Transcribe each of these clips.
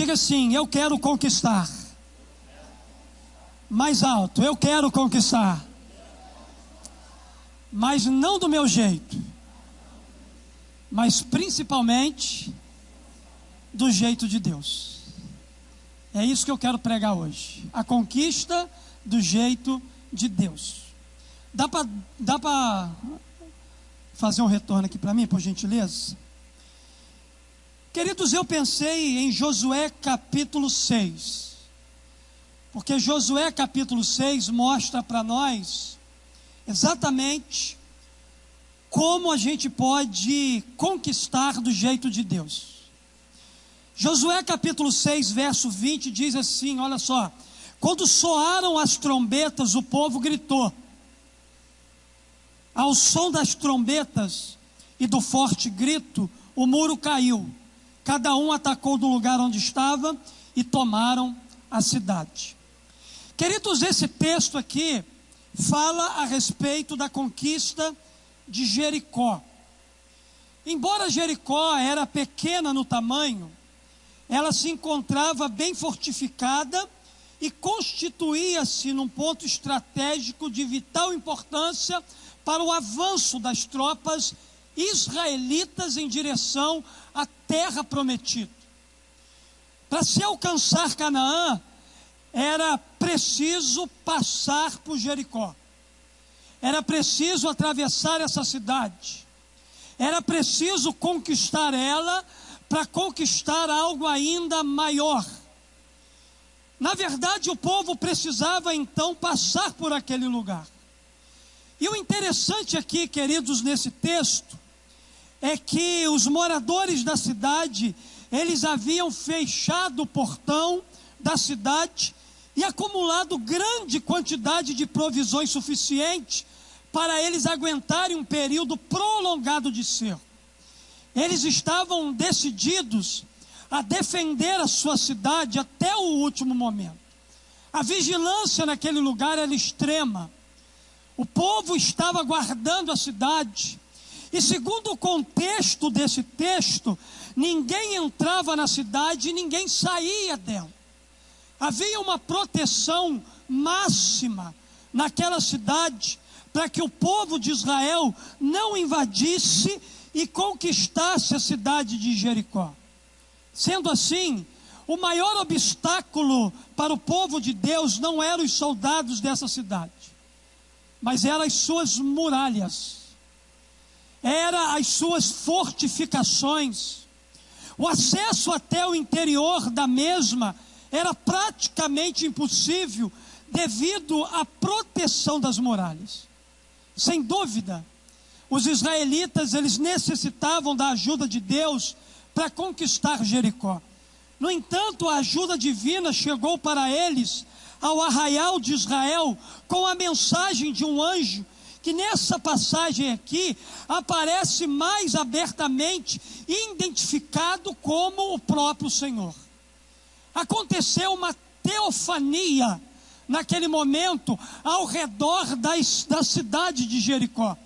Diga assim: eu quero conquistar. Mais alto: eu quero conquistar. Mas não do meu jeito, mas principalmente do jeito de Deus. É isso que eu quero pregar hoje: a conquista do jeito de Deus. Dá para fazer um retorno aqui para mim, por gentileza? Queridos, eu pensei em Josué capítulo 6, porque Josué capítulo 6 mostra para nós exatamente como a gente pode conquistar do jeito de Deus. Josué capítulo 6, verso 20 diz assim, olha só: quando soaram as trombetas, o povo gritou. Ao som das trombetas e do forte grito, o muro caiu. Cada um atacou do lugar onde estava e tomaram a cidade. Queridos, esse texto aqui fala a respeito da conquista de Jericó. Embora Jericó era pequena no tamanho, ela se encontrava bem fortificada e constituía-se num ponto estratégico de vital importância para o avanço das tropas israelitas em direção à terra prometida. Para se alcançar Canaã, era preciso passar por Jericó. Era preciso atravessar essa cidade. Era preciso conquistar ela para conquistar algo ainda maior. Na verdade, o povo precisava então passar por aquele lugar. E o interessante aqui, queridos, nesse texto, é que os moradores da cidade, eles haviam fechado o portão da cidade e acumulado grande quantidade de provisões suficientes para eles aguentarem um período prolongado de cerco. Eles estavam decididos a defender a sua cidade até o último momento. A vigilância naquele lugar era extrema. O povo estava guardando a cidade. E segundo o contexto desse texto, ninguém entrava na cidade e ninguém saía dela. Havia uma proteção máxima naquela cidade para que o povo de Israel não invadisse e conquistasse a cidade de Jericó. Sendo assim, o maior obstáculo para o povo de Deus não eram os soldados dessa cidade, mas eram as suas muralhas, eram as suas fortificações. O acesso até o interior da mesma era praticamente impossível devido à proteção das muralhas. Sem dúvida, os israelitas, eles necessitavam da ajuda de Deus para conquistar Jericó. No entanto, a ajuda divina chegou para eles ao arraial de Israel com a mensagem de um anjo, que nessa passagem aqui aparece mais abertamente identificado como o próprio Senhor. Aconteceu uma teofania naquele momento ao redor da cidade de Jericó.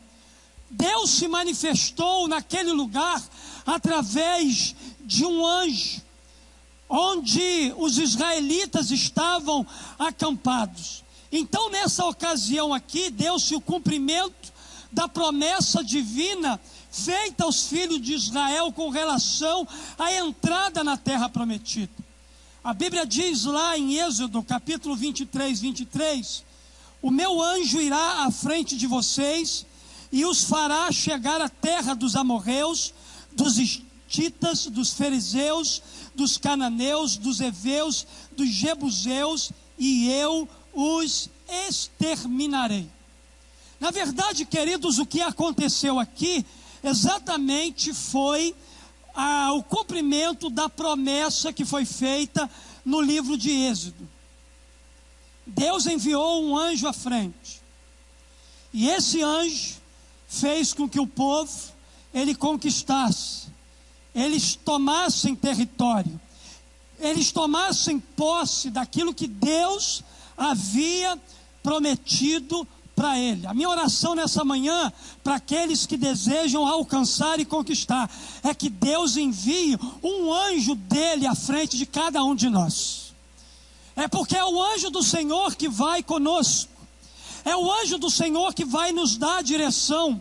Deus se manifestou naquele lugar através de um anjo, onde os israelitas estavam acampados. Então, nessa ocasião aqui, deu-se o cumprimento da promessa divina feita aos filhos de Israel com relação à entrada na terra prometida. A Bíblia diz lá em Êxodo, capítulo 23, o meu anjo irá à frente de vocês e os fará chegar à terra dos amorreus, dos hititas, dos fariseus, dos cananeus, dos heveus, dos jebuseus, e eu os exterminarei. Na verdade, queridos, o que aconteceu aqui exatamente foi o cumprimento da promessa que foi feita no livro de Êxodo. Deus enviou um anjo à frente, e esse anjo fez com que o povo, ele conquistasse, eles tomassem território, eles tomassem posse daquilo que Deus havia prometido para ele. A minha oração nessa manhã, para aqueles que desejam alcançar e conquistar, é que Deus envie um anjo dele à frente de cada um de nós. É porque é o anjo do Senhor que vai conosco. É o anjo do Senhor que vai nos dar a direção.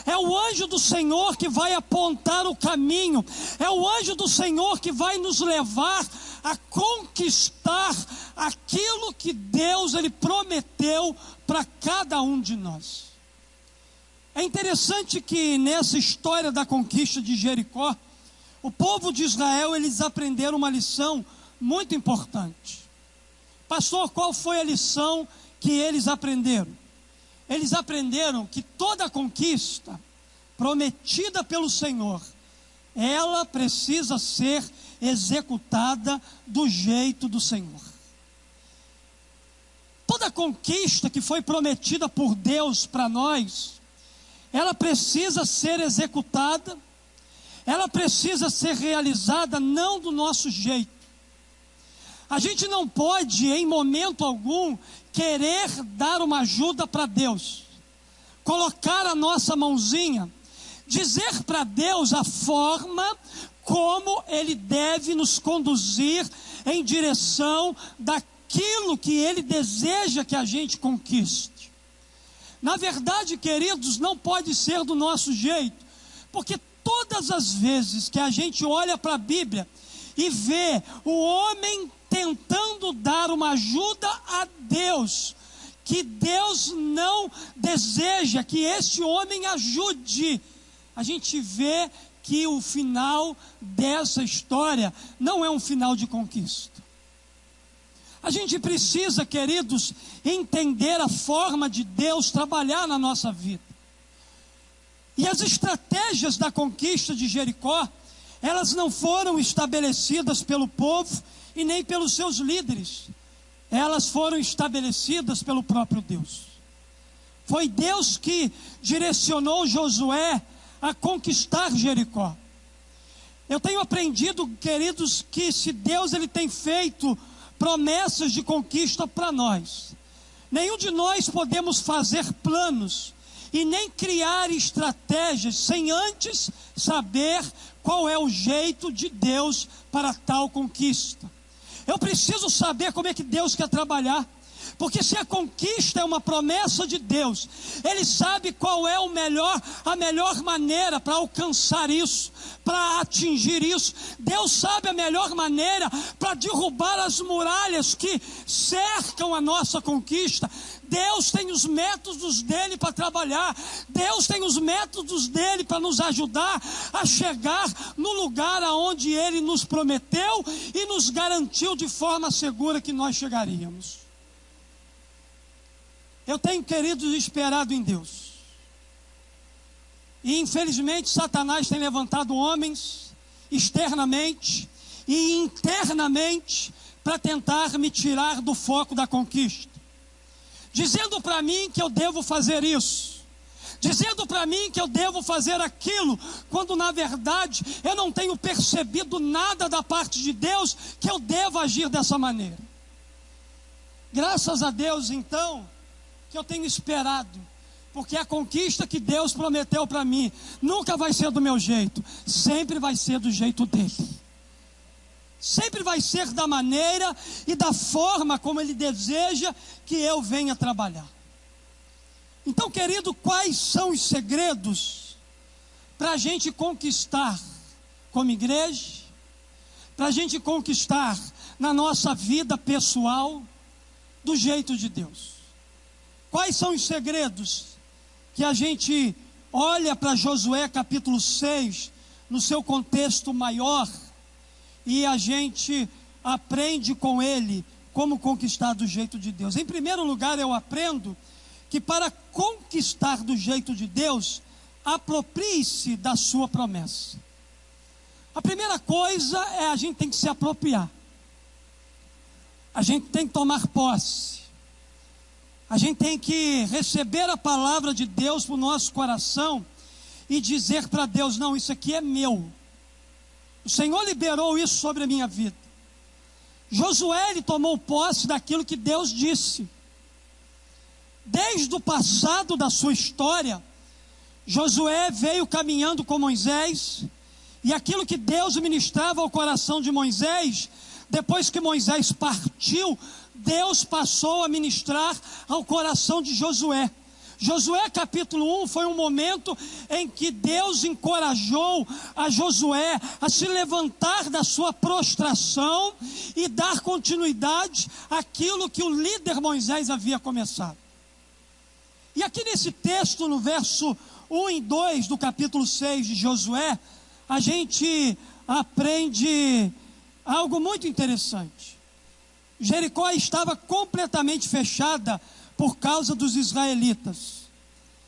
É o anjo do Senhor que vai apontar o caminho. É o anjo do Senhor que vai nos levar a conquistar aquilo que Deus ele prometeu para cada um de nós. É interessante que nessa história da conquista de Jericó, o povo de Israel, eles aprenderam uma lição muito importante. Pastor, qual foi a lição que eles aprenderam? Eles aprenderam que toda conquista prometida pelo Senhor, ela precisa ser executada do jeito do Senhor. Toda conquista que foi prometida por Deus para nós, ela precisa ser executada, ela precisa ser realizada não do nosso jeito. A gente não pode, em momento algum, querer dar uma ajuda para Deus, colocar a nossa mãozinha, dizer para Deus a forma como Ele deve nos conduzir em direção daquilo que Ele deseja que a gente conquiste. Na verdade, queridos, não pode ser do nosso jeito, porque todas as vezes que a gente olha para a Bíblia e vê o homem tentando dar uma ajuda a Deus, que Deus não deseja que este homem ajude, a gente vê que o final dessa história não é um final de conquista. A gente precisa, queridos, entender a forma de Deus trabalhar na nossa vida. E as estratégias da conquista de Jericó, elas não foram estabelecidas pelo povo e nem pelos seus líderes. Elas foram estabelecidas pelo próprio Deus. Foi Deus que direcionou Josué a conquistar Jericó. Eu tenho aprendido, queridos, que se Deus ele tem feito promessas de conquista para nós, nenhum de nós podemos fazer planos e nem criar estratégias sem antes saber qual é o jeito de Deus para tal conquista. Eu preciso saber como é que Deus quer trabalhar, porque se a conquista é uma promessa de Deus, Ele sabe qual é a melhor maneira para alcançar isso, para atingir isso. Deus sabe a melhor maneira para derrubar as muralhas que cercam a nossa conquista. Deus tem os métodos dele para trabalhar. Deus tem os métodos dele para nos ajudar a chegar no lugar aonde Ele nos prometeu e nos garantiu de forma segura que nós chegaríamos. Eu tenho, queridos, esperado em Deus. E infelizmente Satanás tem levantado homens externamente e internamente para tentar me tirar do foco da conquista, dizendo para mim que eu devo fazer isso, dizendo para mim que eu devo fazer aquilo, quando na verdade eu não tenho percebido nada da parte de Deus que eu devo agir dessa maneira. Graças a Deus então que eu tenho esperado, porque a conquista que Deus prometeu para mim nunca vai ser do meu jeito, sempre vai ser do jeito dele, sempre vai ser da maneira e da forma como Ele deseja que eu venha trabalhar. Então, querido, quais são os segredos para a gente conquistar como igreja, para a gente conquistar na nossa vida pessoal do jeito de Deus? Quais são os segredos que a gente olha para Josué capítulo 6, no seu contexto maior, e a gente aprende com ele como conquistar do jeito de Deus? Em primeiro lugar, eu aprendo que para conquistar do jeito de Deus, aproprie-se da sua promessa. A primeira coisa é a gente tem que se apropriar. A gente tem que tomar posse. A gente tem que receber a palavra de Deus para o nosso coração e dizer para Deus: não, isso aqui é meu. O Senhor liberou isso sobre a minha vida. Josué, ele tomou posse daquilo que Deus disse. Desde o passado da sua história, Josué veio caminhando com Moisés, e aquilo que Deus ministrava ao coração de Moisés, depois que Moisés partiu, Deus passou a ministrar ao coração de Josué. Josué capítulo 1 foi um momento em que Deus encorajou a Josué a se levantar da sua prostração e dar continuidade àquilo que o líder Moisés havia começado. E aqui nesse texto, no verso 1 e 2 do capítulo 6 de Josué, a gente aprende algo muito interessante. Jericó estava completamente fechada por causa dos israelitas.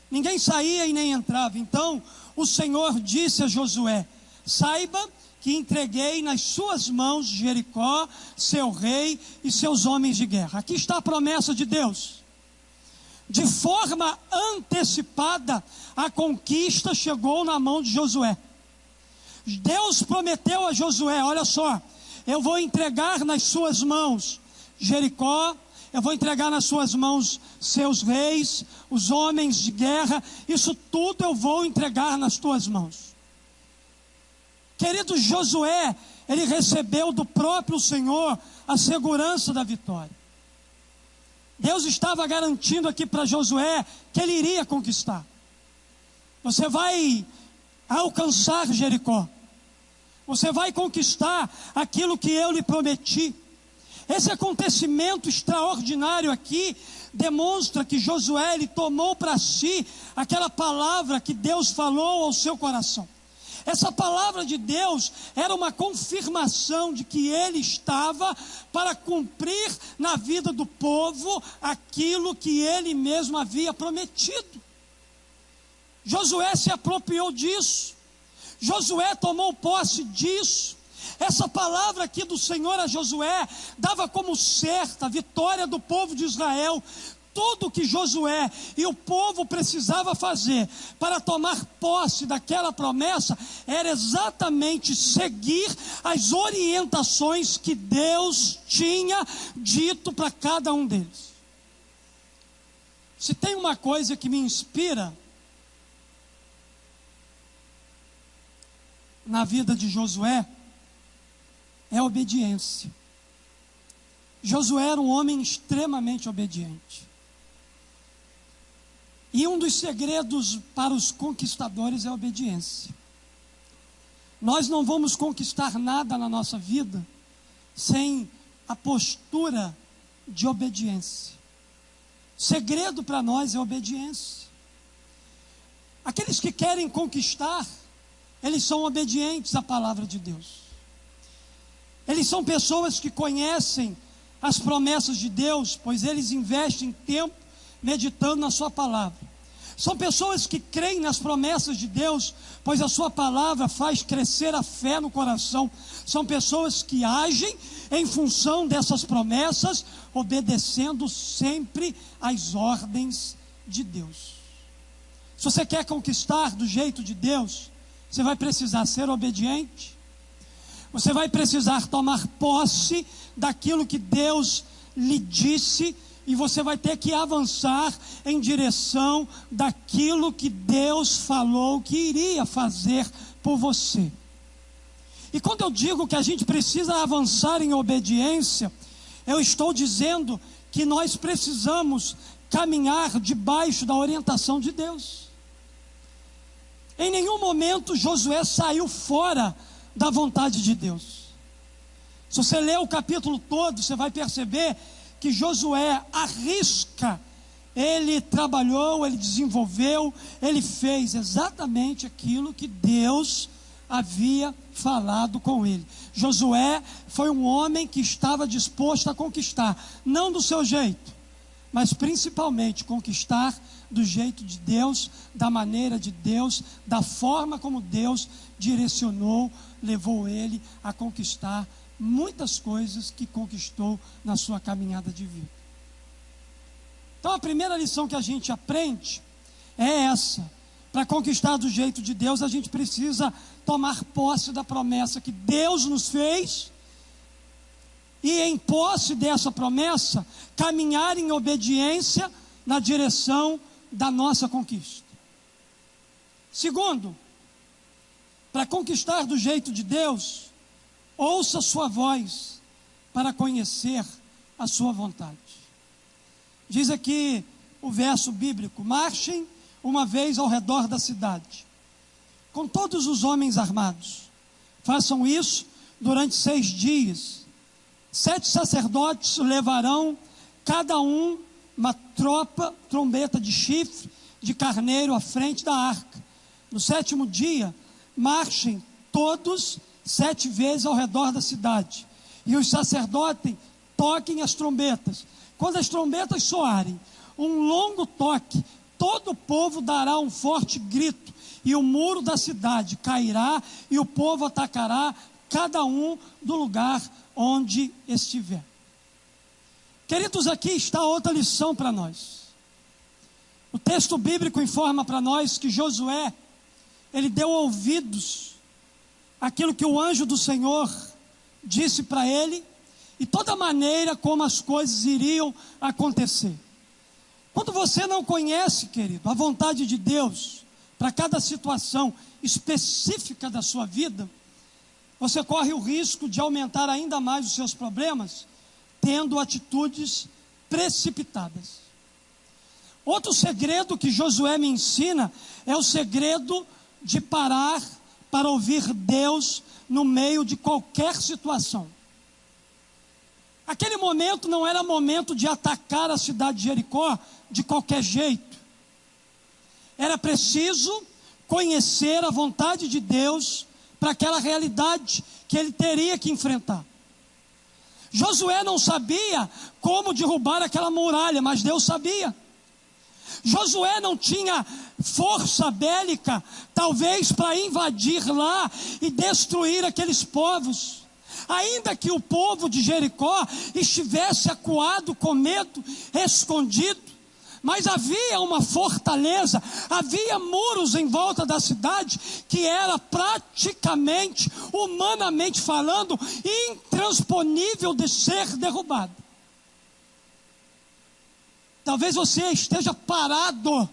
Ninguém saía e nem entrava. Então o Senhor disse a Josué: saiba que entreguei nas suas mãos Jericó, seu rei e seus homens de guerra. Aqui está a promessa de Deus. De forma antecipada, a conquista chegou na mão de Josué. Deus prometeu a Josué: olha só, eu vou entregar nas suas mãos Jericó, eu vou entregar nas suas mãos seus reis, os homens de guerra, isso tudo eu vou entregar nas tuas mãos. Querido, Josué, ele recebeu do próprio Senhor a segurança da vitória. Deus estava garantindo aqui para Josué que ele iria conquistar. Você vai alcançar Jericó. Você vai conquistar aquilo que eu lhe prometi. Esse acontecimento extraordinário aqui demonstra que Josué ele tomou para si aquela palavra que Deus falou ao seu coração. Essa palavra de Deus era uma confirmação de que ele estava para cumprir na vida do povo aquilo que ele mesmo havia prometido. Josué se apropriou disso. Josué tomou posse disso. Essa palavra aqui do Senhor a Josué dava como certa a vitória do povo de Israel. Tudo que Josué e o povo precisava fazer para tomar posse daquela promessa era exatamente seguir as orientações que Deus tinha dito para cada um deles. Se tem uma coisa que me inspira na vida de Josué, é a obediência. Josué era um homem extremamente obediente. E um dos segredos para os conquistadores é a obediência. Nós não vamos conquistar nada na nossa vida sem a postura de obediência. Segredo para nós é obediência. Aqueles que querem conquistar, eles são obedientes à palavra de Deus. Eles são pessoas que conhecem as promessas de Deus, pois eles investem tempo meditando na sua palavra. São pessoas que creem nas promessas de Deus, pois a sua palavra faz crescer a fé no coração. São pessoas que agem em função dessas promessas, obedecendo sempre às ordens de Deus. Se você quer conquistar do jeito de Deus, você vai precisar ser obediente. Você vai precisar tomar posse daquilo que Deus lhe disse, e você vai ter que avançar em direção daquilo que Deus falou que iria fazer por você. E quando eu digo que a gente precisa avançar em obediência, eu estou dizendo que nós precisamos caminhar debaixo da orientação de Deus. Em nenhum momento Josué saiu fora da vontade de Deus. Se você ler o capítulo todo, você vai perceber que Josué arrisca. Ele trabalhou, ele desenvolveu, ele fez exatamente aquilo que Deus havia falado com ele. Josué foi um homem que estava disposto a conquistar, não do seu jeito, mas principalmente conquistar do jeito de Deus, da maneira de Deus, da forma como Deus direcionou, levou ele a conquistar muitas coisas que conquistou na sua caminhada de vida. Então a primeira lição que a gente aprende é essa: para conquistar do jeito de Deus, a gente precisa tomar posse da promessa que Deus nos fez, e em posse dessa promessa, caminhar em obediência na direção da nossa conquista. Segundo, para conquistar do jeito de Deus, ouça sua voz para conhecer a sua vontade. Diz aqui o verso bíblico: marchem uma vez ao redor da cidade, com todos os homens armados. Façam isso durante 6 dias. 7 sacerdotes levarão cada um uma trombeta de chifre de carneiro à frente da arca. No 7º dia, marchem todos 7 vezes ao redor da cidade, e os sacerdotes toquem as trombetas. Quando as trombetas soarem um longo toque, todo o povo dará um forte grito, e o muro da cidade cairá, e o povo atacará cada um do lugar onde estiver. Queridos, aqui está outra lição para nós. O texto bíblico informa para nós que Josué, ele deu ouvidos àquilo que o anjo do Senhor disse para ele, e toda maneira como as coisas iriam acontecer. Quando você não conhece, querido, a vontade de Deus para cada situação específica da sua vida, você corre o risco de aumentar ainda mais os seus problemas, tendo atitudes precipitadas. Outro segredo que Josué me ensina é o segredo de parar para ouvir Deus no meio de qualquer situação. Aquele momento não era momento de atacar a cidade de Jericó de qualquer jeito. Era preciso conhecer a vontade de Deus para aquela realidade que ele teria que enfrentar. Josué não sabia como derrubar aquela muralha, mas Deus sabia. Josué não tinha força bélica, talvez para invadir lá e destruir aqueles povos. Ainda que o povo de Jericó estivesse acuado com medo, escondido, mas havia uma fortaleza, havia muros em volta da cidade que era praticamente, humanamente falando, intransponível de ser derrubado. Talvez você esteja parado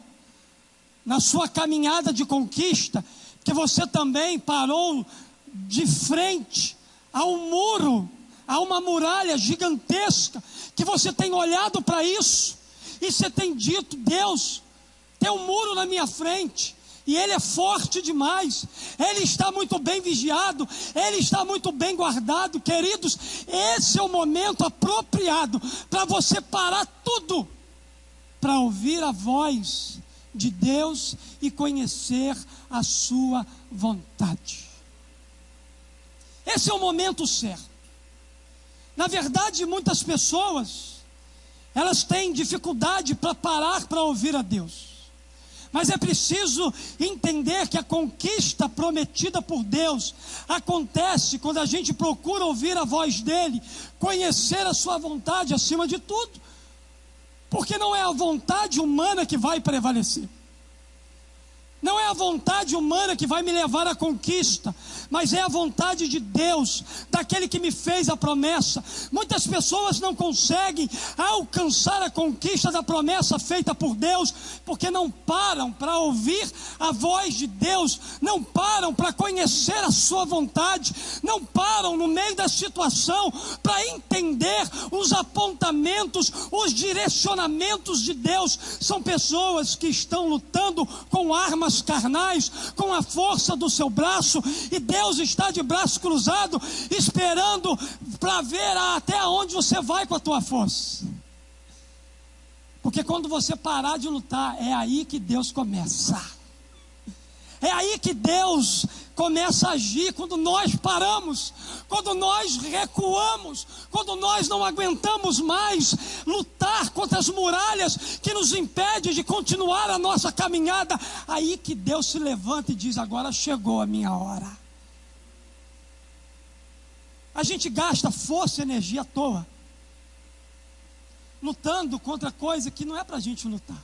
na sua caminhada de conquista, que você também parou de frente a um muro, a uma muralha gigantesca, que você tem olhado para isso, e você tem dito: Deus, tem um muro na minha frente, e ele é forte demais, ele está muito bem vigiado, ele está muito bem guardado. Queridos, esse é o momento apropriado para você parar tudo, para ouvir a voz de Deus e conhecer a sua vontade. Esse é o momento certo. Na verdade, muitas pessoas, elas têm dificuldade para parar para ouvir a Deus. Mas é preciso entender que a conquista prometida por Deus acontece quando a gente procura ouvir a voz dele, conhecer a sua vontade acima de tudo. Porque não é a vontade humana que vai prevalecer. Não é a vontade humana que vai me levar à conquista, mas é a vontade de Deus, daquele que me fez a promessa. Muitas pessoas não conseguem alcançar a conquista da promessa feita por Deus, porque não param para ouvir a voz de Deus, não param para conhecer a sua vontade, não param no meio da situação para entender os apontamentos, os direcionamentos de Deus. São pessoas que estão lutando com armas carnais, com a força do seu braço, e Deus está de braço cruzado, esperando para ver até onde você vai com a tua força. Porque quando você parar de lutar, é aí que Deus começa. É aí que Deus começa a agir, quando nós paramos, quando nós recuamos, quando nós não aguentamos mais lutar contra as muralhas que nos impedem de continuar a nossa caminhada. Aí que Deus se levanta e diz: agora chegou a minha hora. A gente gasta força e energia à toa, lutando contra coisa que não é para a gente lutar.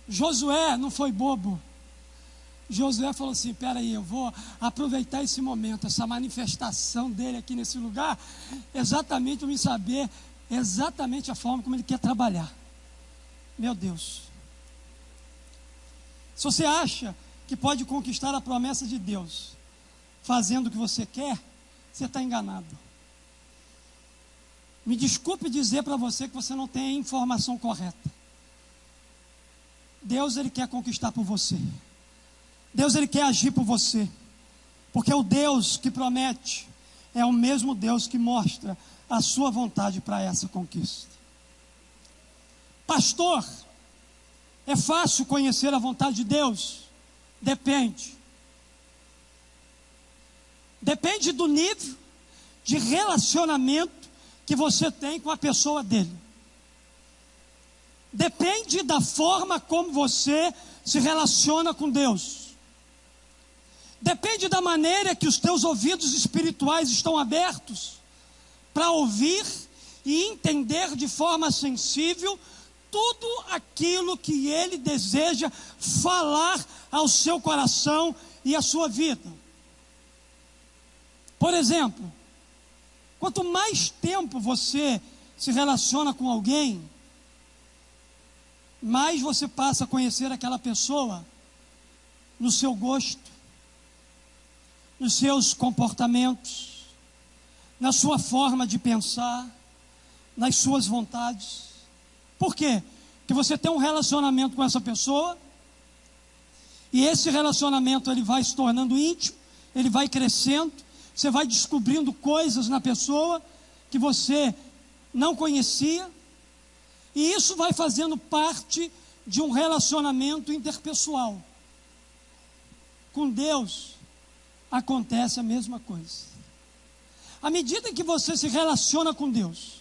Josué não foi bobo. Josué falou assim: peraí, eu vou aproveitar esse momento, essa manifestação dele aqui nesse lugar, exatamente para me saber é exatamente a forma como Ele quer trabalhar. Meu Deus. Se você acha que pode conquistar a promessa de Deus fazendo o que você quer, você está enganado. Me desculpe dizer para você que você não tem a informação correta. Deus, Ele quer conquistar por você. Deus, Ele quer agir por você. Porque o Deus que promete é o mesmo Deus que mostra a sua vontade para essa conquista. Pastor, é fácil conhecer a vontade de Deus? Depende. Depende do nível de relacionamento que você tem com a pessoa dele. Depende da forma como você se relaciona com Deus. Depende da maneira que os teus ouvidos espirituais estão abertos para ouvir e entender de forma sensível tudo aquilo que Ele deseja falar ao seu coração e à sua vida. Por exemplo, quanto mais tempo você se relaciona com alguém, mais você passa a conhecer aquela pessoa no seu gosto, nos seus comportamentos, na sua forma de pensar, nas suas vontades. Por quê? Porque você tem um relacionamento com essa pessoa, e esse relacionamento ele vai se tornando íntimo, ele vai crescendo, você vai descobrindo coisas na pessoa que você não conhecia, e isso vai fazendo parte de um relacionamento interpessoal. Com Deus acontece a mesma coisa. À medida que você se relaciona com Deus,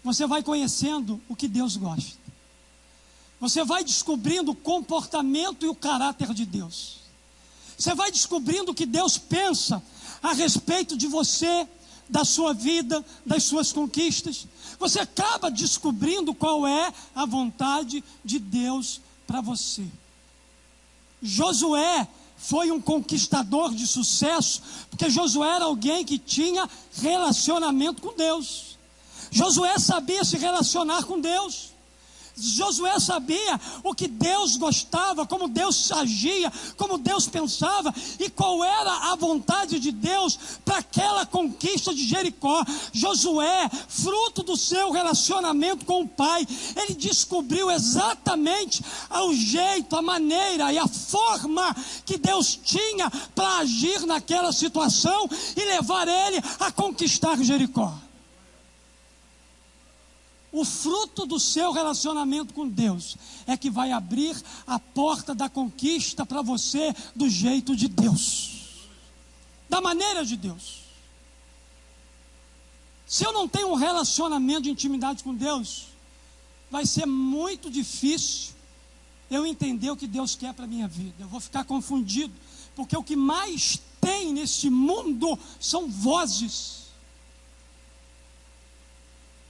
você vai conhecendo o que Deus gosta. Você vai descobrindo o comportamento e o caráter de Deus. Você vai descobrindo o que Deus pensa a respeito de você, da sua vida, das suas conquistas. Você acaba descobrindo qual é a vontade de Deus para você. Josué foi um conquistador de sucesso, porque Josué era alguém que tinha relacionamento com Deus. Josué sabia se relacionar com Deus. Josué sabia o que Deus gostava, como Deus agia, como Deus pensava e qual era a vontade de Deus para aquela conquista de Jericó. Josué, fruto do seu relacionamento com o pai, ele descobriu exatamente o jeito, a maneira e a forma que Deus tinha para agir naquela situação e levar ele a conquistar Jericó. O fruto do seu relacionamento com Deus é que vai abrir a porta da conquista para você do jeito de Deus, da maneira de Deus. Se eu não tenho um relacionamento de intimidade com Deus, vai ser muito difícil eu entender o que Deus quer para a minha vida. Eu vou ficar confundido, porque o que mais tem nesse mundo são vozes.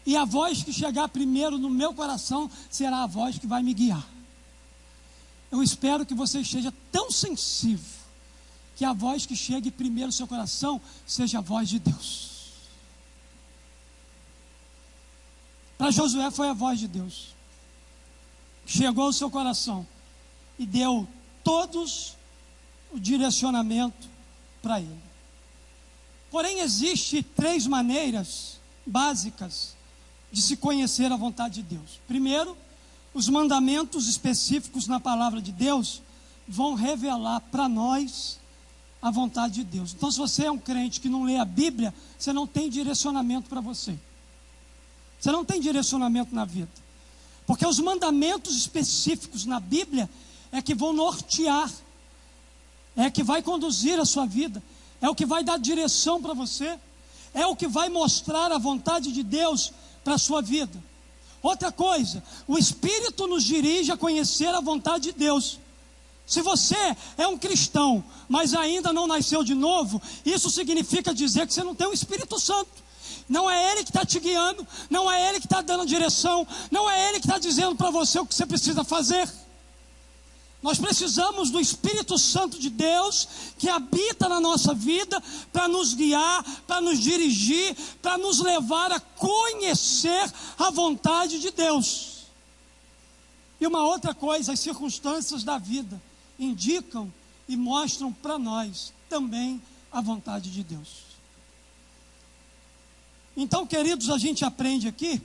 E a voz que chegar primeiro no meu coração será a voz que vai me guiar. Eu espero que você esteja tão sensível que a voz que chegue primeiro no seu coração seja a voz de Deus. Para Josué foi a voz de Deus que chegou ao seu coração e deu todos o direcionamento para ele. Porém, existem 3 maneiras básicas de se conhecer a vontade de Deus. Primeiro, os mandamentos específicos na palavra de Deus vão revelar para nós a vontade de Deus. Então, se você é um crente que não lê a Bíblia, você não tem direcionamento para você. Você não tem direcionamento na vida. Porque os mandamentos específicos na Bíblia é que vão nortear, é que vai conduzir a sua vida, é o que vai dar direção para você, é o que vai mostrar a vontade de Deus para a sua vida. Outra coisa, o Espírito nos dirige a conhecer a vontade de Deus. Se você é um cristão, mas ainda não nasceu de novo, isso significa dizer que você não tem o Espírito Santo. Não é Ele que está te guiando, não é Ele que está dando direção, não é Ele que está dizendo para você o que você precisa fazer. Nós precisamos do Espírito Santo de Deus que habita na nossa vida para nos guiar, para nos dirigir, para nos levar a conhecer a vontade de Deus. E uma outra coisa, as circunstâncias da vida indicam e mostram para nós também a vontade de Deus. Então, queridos, a gente aprende aqui,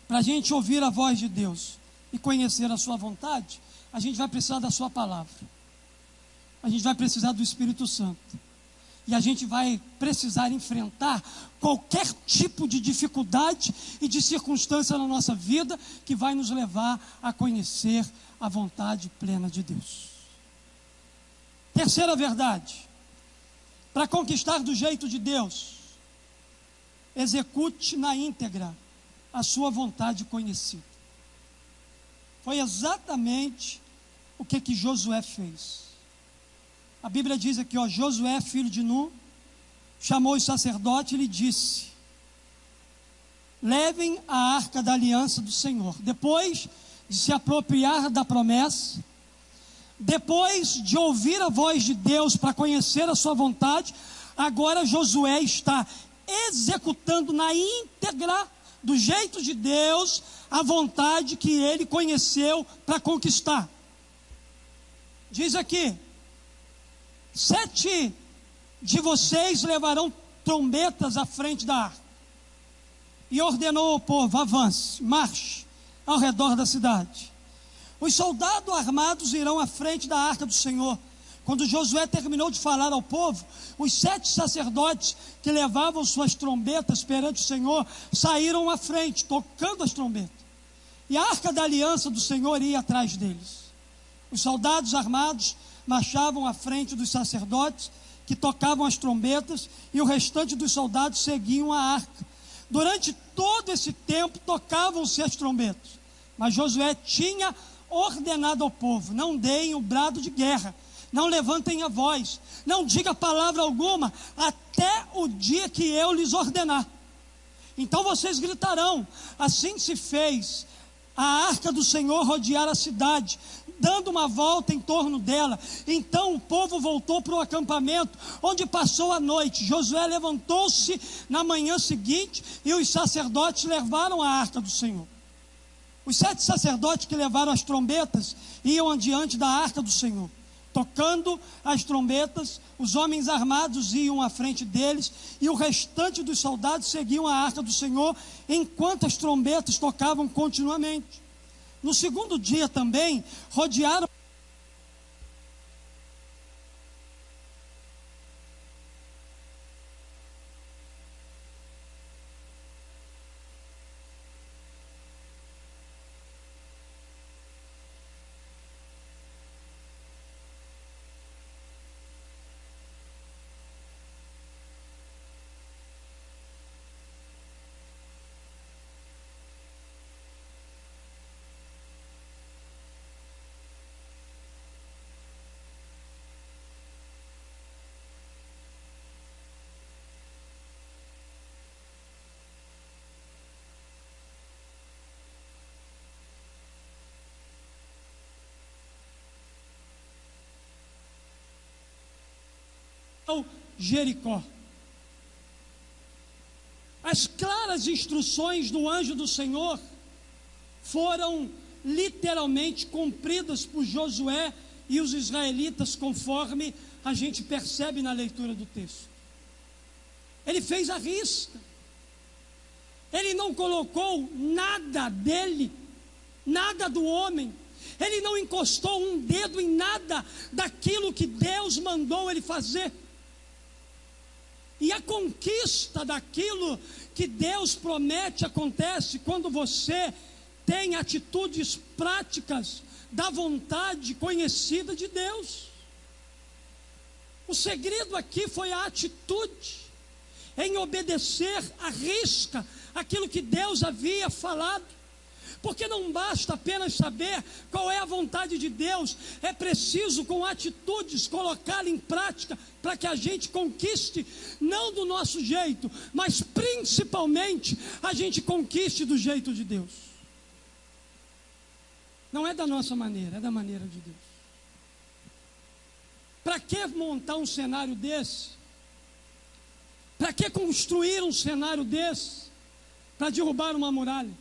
para a gente ouvir a voz de Deus e conhecer a sua vontade, a gente vai precisar da sua palavra. A gente vai precisar do Espírito Santo. E a gente vai precisar enfrentar qualquer tipo de dificuldade e de circunstância na nossa vida que vai nos levar a conhecer a vontade plena de Deus. Terceira verdade: para conquistar do jeito de Deus, execute na íntegra a sua vontade conhecida. Foi exatamente o que Josué fez. A Bíblia diz aqui, Josué, filho de Nun, chamou os sacerdotes e lhe disse: levem a arca da aliança do Senhor. Depois de se apropriar da promessa, depois de ouvir a voz de Deus para conhecer a sua vontade, agora Josué está executando na íntegra, do jeito de Deus, a vontade que ele conheceu para conquistar. Diz aqui: 7 de vocês levarão trombetas à frente da arca. E ordenou ao povo: avance, marche ao redor da cidade. Os soldados armados irão à frente da arca do Senhor. Quando Josué terminou de falar ao povo, os 7 sacerdotes que levavam suas trombetas perante o Senhor saíram à frente, tocando as trombetas. E a arca da aliança do Senhor ia atrás deles. Os soldados armados marchavam à frente dos sacerdotes que tocavam as trombetas, e o restante dos soldados seguiam a arca. Durante todo esse tempo tocavam-se as trombetas, mas Josué tinha ordenado ao povo: não deem o brado de guerra, não levantem a voz, não diga palavra alguma, até o dia que eu lhes ordenar. Então vocês gritarão. Assim se fez a arca do Senhor rodear a cidade, dando uma volta em torno dela. Então o povo voltou para o acampamento, onde passou a noite. Josué levantou-se na manhã seguinte, e os sacerdotes levaram a arca do Senhor. Os 7 sacerdotes que levaram as trombetas iam adiante da arca do Senhor, tocando as trombetas. Os homens armados iam à frente deles, e o restante dos soldados seguiam a arca do Senhor, enquanto as trombetas tocavam continuamente. No segundo dia também, rodearam Jericó. As claras instruções do anjo do Senhor foram literalmente cumpridas por Josué e os israelitas, conforme a gente percebe na leitura do texto. Ele fez a risca. Ele não colocou nada dele, nada do homem. Ele não encostou um dedo em nada daquilo que Deus mandou ele fazer. E a conquista daquilo que Deus promete acontece quando você tem atitudes práticas da vontade conhecida de Deus. O segredo aqui foi a atitude em obedecer à risca aquilo que Deus havia falado. Porque não basta apenas saber qual é a vontade de Deus, é preciso com atitudes colocá-la em prática para que a gente conquiste, não do nosso jeito, mas principalmente a gente conquiste do jeito de Deus. Não é da nossa maneira, é da maneira de Deus. Para que montar um cenário desse? Para que construir um cenário desse? Para derrubar uma muralha?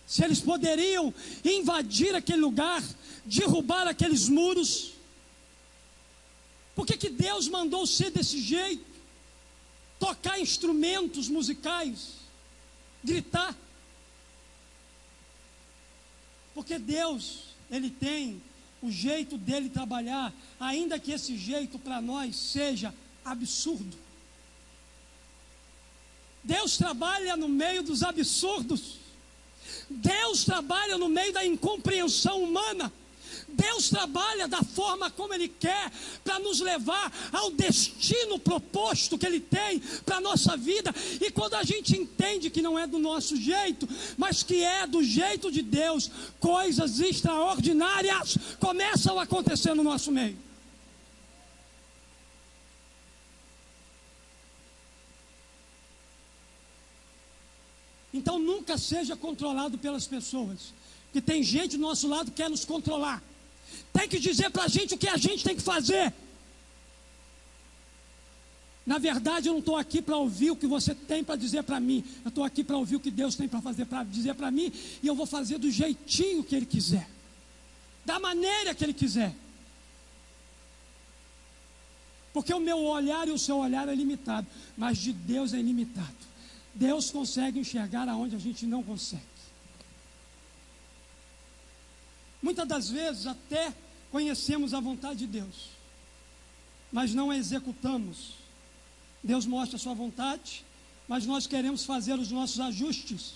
Se eles poderiam invadir aquele lugar, derrubar aqueles muros, por que Deus mandou ser desse jeito? Tocar instrumentos musicais, gritar? Porque Deus, Ele tem o jeito dele trabalhar, ainda que esse jeito para nós seja absurdo. Deus trabalha no meio dos absurdos. Deus trabalha no meio da incompreensão humana. Deus trabalha da forma como Ele quer, para nos levar ao destino proposto que Ele tem para a nossa vida. E quando a gente entende que não é do nosso jeito, mas que é do jeito de Deus, coisas extraordinárias começam a acontecer no nosso meio. Então nunca seja controlado pelas pessoas, porque tem gente do nosso lado que quer nos controlar. Tem que dizer para a gente o que a gente tem que fazer. Na verdade, eu não estou aqui para ouvir o que você tem para dizer para mim. Eu estou aqui para ouvir o que Deus tem para fazer, para dizer para mim. E eu vou fazer do jeitinho que Ele quiser, da maneira que Ele quiser. Porque o meu olhar e o seu olhar é limitado, mas de Deus é ilimitado. Deus consegue enxergar aonde a gente não consegue. Muitas das vezes até conhecemos a vontade de Deus, mas não a executamos. Deus mostra a sua vontade, mas nós queremos fazer os nossos ajustes,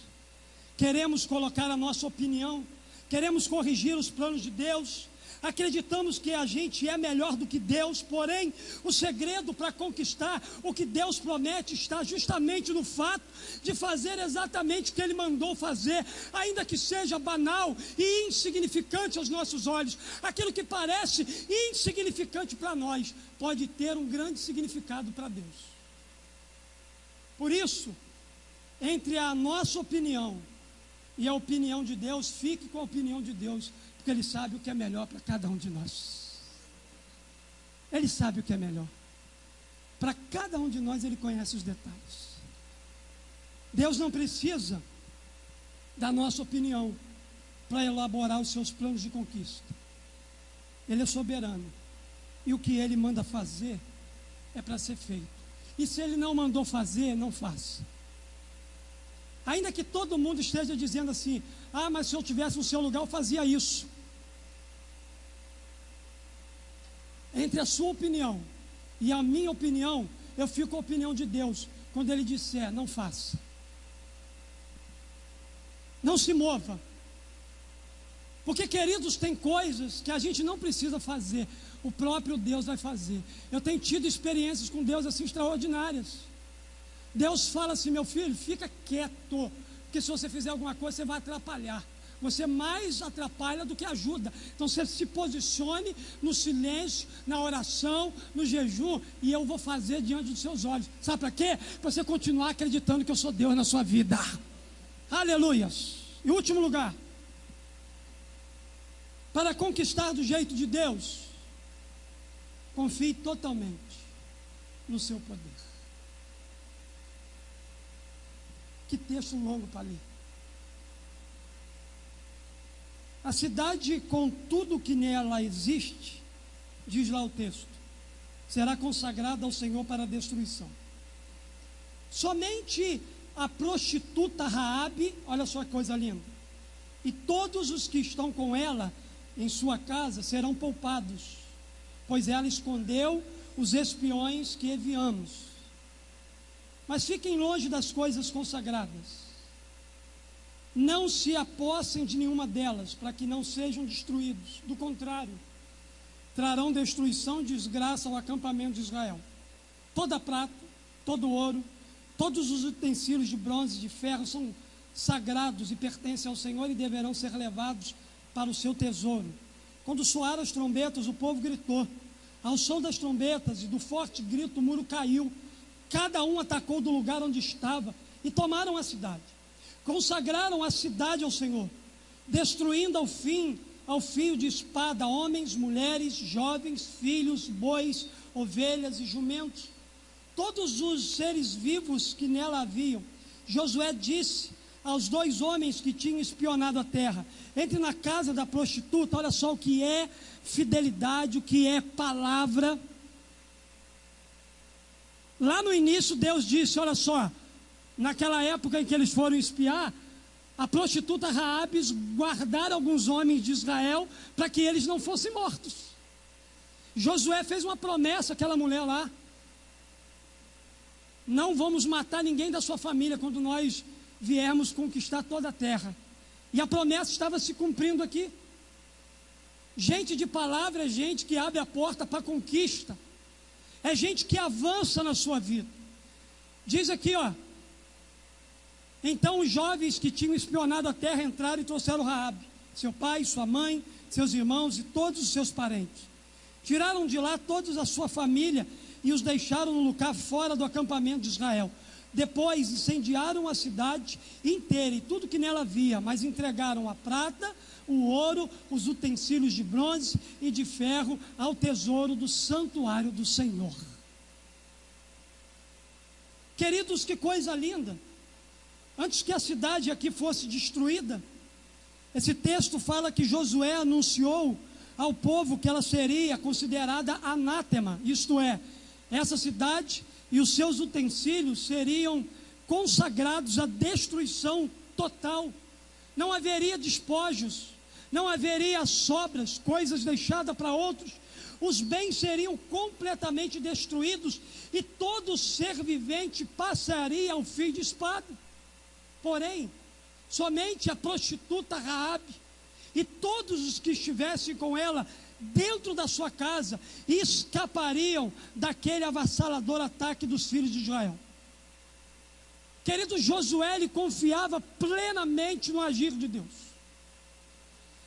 queremos colocar a nossa opinião, queremos corrigir os planos de Deus, acreditamos que a gente é melhor do que Deus. Porém, o segredo para conquistar o que Deus promete está justamente no fato de fazer exatamente o que Ele mandou fazer, ainda que seja banal e insignificante aos nossos olhos. Aquilo que parece insignificante para nós pode ter um grande significado para Deus. Por isso, entre a nossa opinião e a opinião de Deus, fique com a opinião de Deus, porque Ele sabe o que é melhor para cada um de nós. Ele sabe o que é melhor. Para cada um de nós, Ele conhece os detalhes. Deus não precisa da nossa opinião para elaborar os seus planos de conquista. Ele é soberano. E o que Ele manda fazer é para ser feito. E se Ele não mandou fazer, não faça. Ainda que todo mundo esteja dizendo assim: ah, mas se eu tivesse no seu lugar eu fazia isso. Entre a sua opinião e a minha opinião, eu fico com a opinião de Deus. Quando Ele disser, não faça. Não se mova. Porque, queridos, tem coisas que a gente não precisa fazer, o próprio Deus vai fazer. Eu tenho tido experiências com Deus assim extraordinárias. Deus fala assim: meu filho, fica quieto, porque se você fizer alguma coisa, você vai atrapalhar. Você mais atrapalha do que ajuda. Então você se posicione no silêncio, na oração, no jejum, e eu vou fazer diante dos seus olhos. Sabe para quê? Para você continuar acreditando que eu sou Deus na sua vida. Aleluias. Em último lugar, para conquistar do jeito de Deus, confie totalmente no seu poder. Que texto longo para ler. A cidade, com tudo que nela existe, diz lá o texto, será consagrada ao Senhor para a destruição. Somente a prostituta Raabe, olha só que coisa linda, e todos os que estão com ela em sua casa serão poupados, pois ela escondeu os espiões que enviamos. Mas fiquem longe das coisas consagradas. Não se apossem de nenhuma delas, para que não sejam destruídos. Do contrário, trarão destruição e desgraça ao acampamento de Israel. Toda prata, todo ouro, todos os utensílios de bronze e de ferro são sagrados e pertencem ao Senhor e deverão ser levados para o seu tesouro. Quando soaram as trombetas, o povo gritou. Ao som das trombetas e do forte grito, o muro caiu. Cada um atacou do lugar onde estava e tomaram a cidade. Consagraram a cidade ao Senhor. destruindo ao fio de espada, homens, mulheres, jovens, filhos, bois, ovelhas e jumentos, todos os seres vivos que nela haviam. Josué disse aos 2 homens que tinham espionado a terra: entre na casa da prostituta. Olha só o que é fidelidade, o que é palavra. Lá no início Deus disse, olha só, naquela época em que eles foram espiar, a prostituta Raabe guardaram alguns homens de Israel para que eles não fossem mortos. Josué fez uma promessa àquela mulher lá: não vamos matar ninguém da sua família quando nós viermos conquistar toda a terra. E a promessa estava se cumprindo aqui. Gente de palavra é gente que abre a porta para a conquista, é gente que avança na sua vida. Diz aqui, ó: então os jovens que tinham espionado a terra entraram e trouxeram Raabe, seu pai, sua mãe, seus irmãos e todos os seus parentes. Tiraram de lá todos a sua família e os deixaram no lugar fora do acampamento de Israel. Depois incendiaram a cidade inteira e tudo que nela havia, mas entregaram a prata, o ouro, os utensílios de bronze e de ferro ao tesouro do santuário do Senhor. Queridos, que coisa linda! Antes que a cidade aqui fosse destruída, esse texto fala que Josué anunciou ao povo que ela seria considerada anátema, isto é, essa cidade e os seus utensílios seriam consagrados à destruição total. Não haveria despojos, não haveria sobras, coisas deixadas para outros. Os bens seriam completamente destruídos e todo ser vivente passaria ao fio de espada. Porém, somente a prostituta Raabe e todos os que estivessem com ela dentro da sua casa escapariam daquele avassalador ataque dos filhos de Israel. Querido, Josué, ele confiava plenamente no agir de Deus.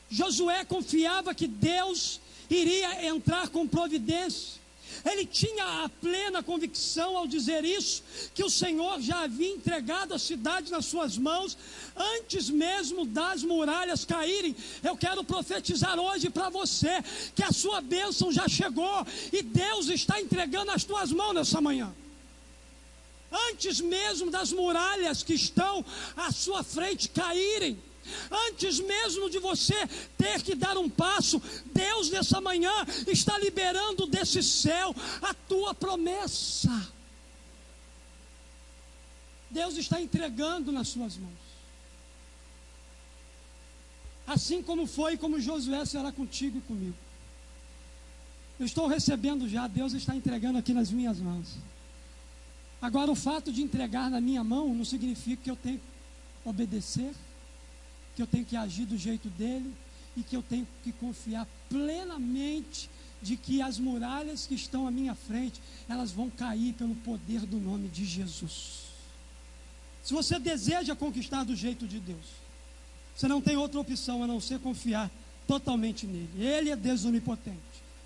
Josué confiava que Deus iria entrar com providência. Ele tinha a plena convicção ao dizer isso, que o Senhor já havia entregado a cidade nas suas mãos, antes mesmo das muralhas caírem. Eu quero profetizar hoje para você, que a sua bênção já chegou, e Deus está entregando nas tuas mãos nessa manhã. Antes mesmo das muralhas que estão à sua frente caírem, antes mesmo de você ter que dar um passo, Deus nessa manhã está liberando desse céu a tua promessa. Deus está entregando nas suas mãos. Assim como foi, como Josué será contigo e comigo. Eu estou recebendo já, Deus está entregando aqui nas minhas mãos. Agora, o fato de entregar na minha mão não significa que eu tenho que obedecer, que eu tenho que agir do jeito dele e que eu tenho que confiar plenamente de que as muralhas que estão à minha frente, elas vão cair pelo poder do nome de Jesus. Se você deseja conquistar do jeito de Deus, você não tem outra opção a não ser confiar totalmente nele. Ele é Deus onipotente,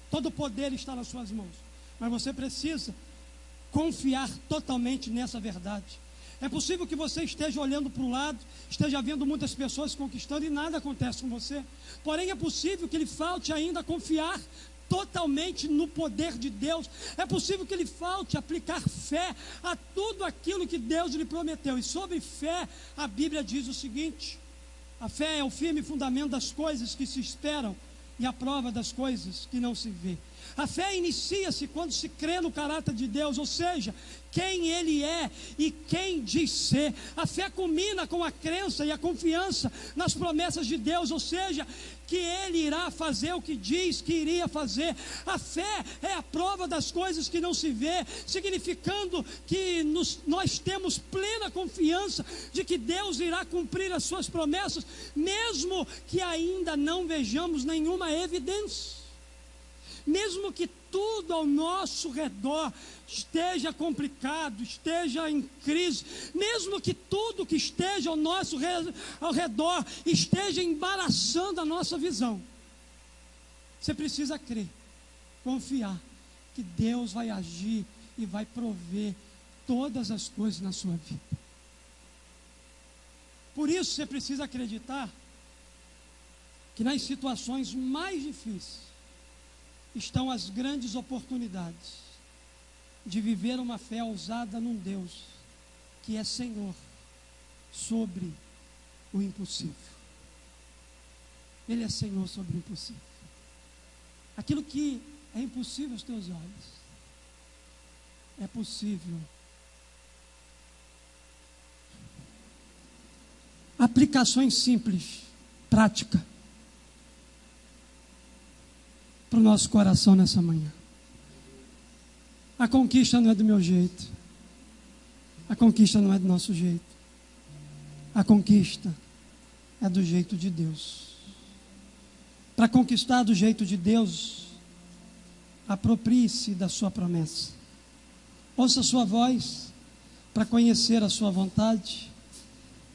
todo o poder está nas suas mãos, mas você precisa confiar totalmente nessa verdade. É possível que você esteja olhando para o lado, esteja vendo muitas pessoas conquistando e nada acontece com você. Porém, é possível que lhe falte ainda confiar totalmente no poder de Deus. É possível que lhe falte aplicar fé a tudo aquilo que Deus lhe prometeu. E sobre fé, a Bíblia diz o seguinte: a fé é o firme fundamento das coisas que se esperam e a prova das coisas que não se vê. A fé inicia-se quando se crê no caráter de Deus, ou seja, quem Ele é e quem diz ser. A fé culmina com a crença e a confiança nas promessas de Deus, ou seja, que Ele irá fazer o que diz que iria fazer. A fé é a prova das coisas que não se vê, significando que nós temos plena confiança de que Deus irá cumprir as suas promessas, mesmo que ainda não vejamos nenhuma evidência. Mesmo que tudo ao nosso redor esteja complicado, esteja em crise, mesmo que tudo que esteja ao redor esteja embaraçando a nossa visão, você precisa crer, confiar que Deus vai agir e vai prover todas as coisas na sua vida. Por isso você precisa acreditar que nas situações mais difíceis estão as grandes oportunidades de viver uma fé ousada num Deus que é Senhor sobre o impossível. Ele é Senhor sobre o impossível. Aquilo que é impossível aos teus olhos é possível. Aplicações simples, prática, para o nosso coração nessa manhã. A conquista não é do meu jeito. A conquista não é do nosso jeito. A conquista é do jeito de Deus. Para conquistar do jeito de Deus, aproprie-se da sua promessa. Ouça a sua voz para conhecer a sua vontade.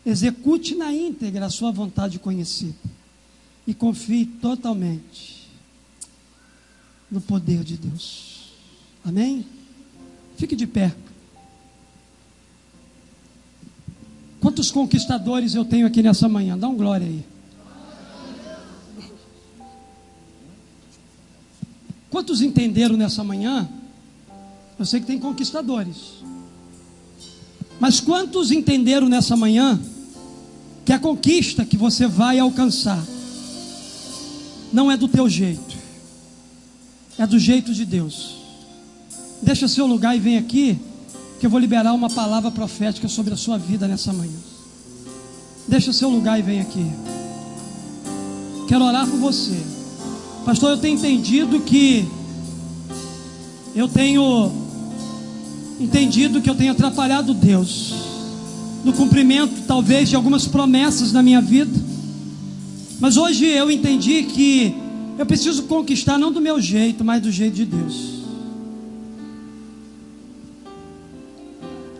Execute na íntegra a sua vontade conhecida. E confie totalmente no poder de Deus. Amém? Fique de pé. Quantos conquistadores eu tenho aqui nessa manhã? Dá um glória aí. Quantos entenderam nessa manhã? Eu sei que tem conquistadores. Mas quantos entenderam nessa manhã que a conquista que você vai alcançar não é do teu jeito, é do jeito de Deus? Deixa seu lugar e vem aqui, que eu vou liberar uma palavra profética sobre a sua vida nessa manhã. Deixa seu lugar e vem aqui. Quero orar por você. Pastor, eu tenho entendido que eu tenho atrapalhado Deus no cumprimento, talvez, de algumas promessas na minha vida. Mas hoje eu entendi que eu preciso conquistar não do meu jeito, mas do jeito de Deus.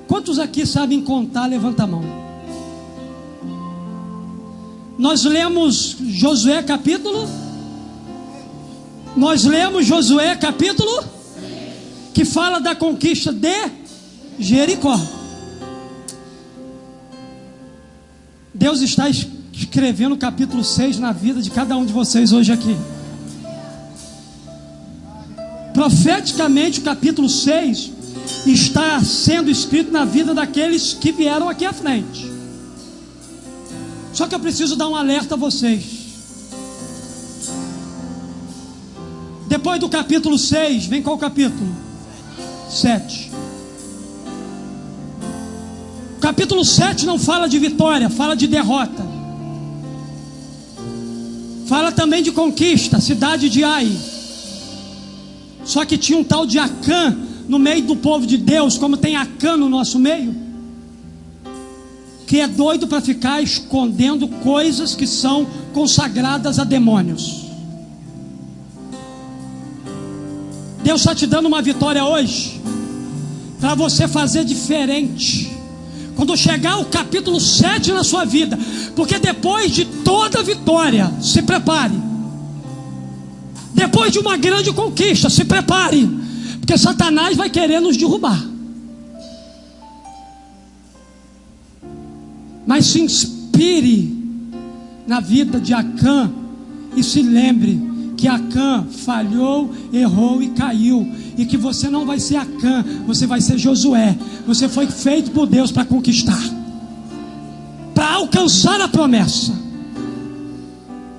Quantos aqui sabem contar? Levanta a mão. Nós lemos Josué capítulo. Nós lemos Josué capítulo que fala da conquista de Jericó. Deus está escrevendo o capítulo 6 na vida de cada um de vocês hoje aqui. Profeticamente o capítulo 6 está sendo escrito na vida daqueles que vieram aqui à frente. Só que eu preciso dar um alerta a vocês. Depois do capítulo 6, vem qual capítulo? 7. O capítulo 7 não fala de vitória, fala de derrota. Fala também de conquista, cidade de Ai. Só que tinha um tal de Acã no meio do povo de Deus, como tem Acã no nosso meio, que é doido para ficar escondendo coisas que são consagradas a demônios. Deus está te dando uma vitória hoje, para você fazer diferente, quando chegar o capítulo 7 na sua vida, porque depois de toda vitória, se prepare, depois de uma grande conquista, se prepare, porque Satanás vai querer nos derrubar. Mas se inspire na vida de Acã e se lembre que Acã falhou, errou e caiu, e que você não vai ser Acã, você vai ser Josué. Você foi feito por Deus para conquistar, para alcançar a promessa.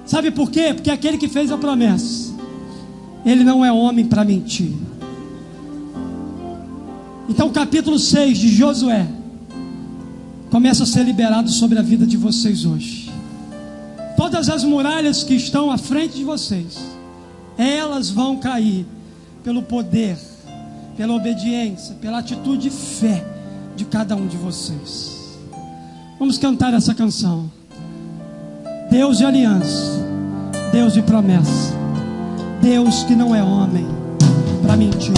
Sabe por quê? Porque aquele que fez a promessa, ele não é homem para mentir. Então o capítulo 6 de Josué começa a ser liberado sobre a vida de vocês hoje. Todas as muralhas que estão à frente de vocês, elas vão cair pelo poder, pela obediência, pela atitude de fé de cada um de vocês. Vamos cantar essa canção. Deus de aliança, Deus de promessa, Deus que não é homem para mentir.